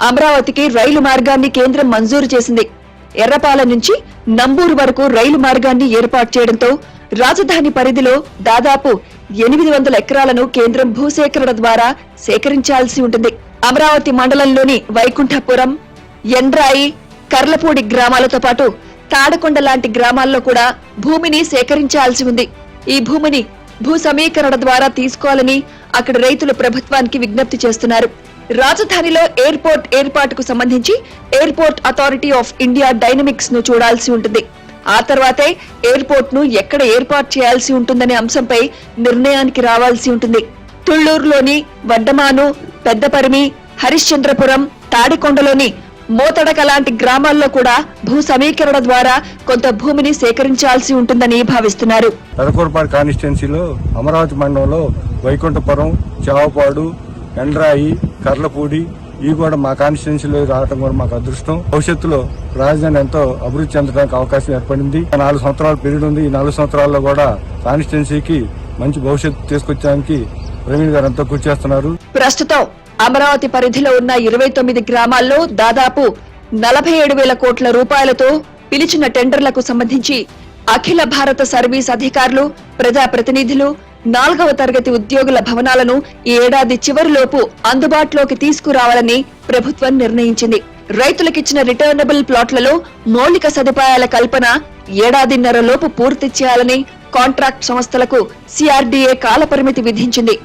అమరావతికి రైలు మార్గాన్ని కేంద్రం మంజూరు చేసింది. ఎర్రపాలెం నుంచి నంబూరు వరకు రైలు మార్గాన్ని ఏర్పాటు చేయడంతో రాజధాని పరిధిలో దాదాపు 800 ఎకరాలను కేంద్రం భూసేకరణ ద్వారా సేకరించాల్సి ఉంటుంది. అమరావతి మండలంలోని వైకుంఠపురం, ఎండ్రాయి, కర్లపూడి గ్రామాలతో పాటు తాడకొండ లాంటి గ్రామాల్లో కూడా భూమిని సేకరించాల్సి ఉంది. ఈ భూమిని భూ సమీకరణ ద్వారా తీసుకోవాలని అక్కడ రైతులు ప్రభుత్వానికి విజ్ఞప్తి చేస్తున్నారు. రాజధానిలో ఎయిర్పోర్ట్ ఏర్పాటుకు సంబంధించి airport authority of India dynamics ను చూడాల్సి ఉంటుంది. ఆ తర్వాతే ఎయిర్పోర్ట్ ను ఎక్కడ ఏర్పాటు చేయాల్సి ఉంటుందనే అంశంపై నిర్ణయానికి రావాల్సి ఉంటుంది. తుళ్లూరులోని వడ్డమాను, పెద్దపరిమి, హరిశ్చంద్రపురం, తాడికొండలోని మోతడక లాంటి గ్రామాల్లో కూడా భూ సమీకరణ ద్వారా కొంత భూమిని సేకరించాల్సి ఉంటుందని భావిస్తున్నారు. పెదకూరుపాడు కాన్స్టిట్యున్సీలో అమరావతి మండలంలో వైకుంఠపురం, చావపాడు, ఎండ్రాయి, కర్లపూడి ఇవి కూడా మా కాన్స్టిట్యున్సీలో రావడం కూడా మాకు అదృష్టం. భవిష్యత్తులో రాజధాని ఎంతో అభివృద్ధి చెందడానికి అవకాశం ఏర్పడింది. 4 సంవత్సరాల పీరియడ్ ఉంది. ఈ 4 సంవత్సరాల్లో కూడా కాన్స్టిట్యున్సీకి మంచి భవిష్యత్తు తీసుకొచ్చడానికి ప్రవీణ్ గారు ఎంతో కృషి చేస్తున్నారు. ప్రస్తుతం అమరావతి పరిధిలో ఉన్న 29 గ్రామాల్లో దాదాపు 47,000 కోట్ల రూపాయలతో పిలిచిన టెండర్లకు సంబంధించి అఖిల భారత సర్వీస్ అధికారులు, ప్రజాప్రతినిధులు, 4వ తరగతి ఉద్యోగుల భవనాలను ఈ ఏడాది చివరిలోపు అందుబాటులోకి తీసుకురావాలని ప్రభుత్వం నిర్ణయించింది. రైతులకిచ్చిన రిటర్నబుల్ ప్లాట్లలో మౌలిక సదుపాయాల కల్పన ఏడాదిన్నర లోపు పూర్తి చేయాలని కాంట్రాక్ట్ సంస్థలకు సిఆర్డీఏ కాలపరిమితి విధించింది.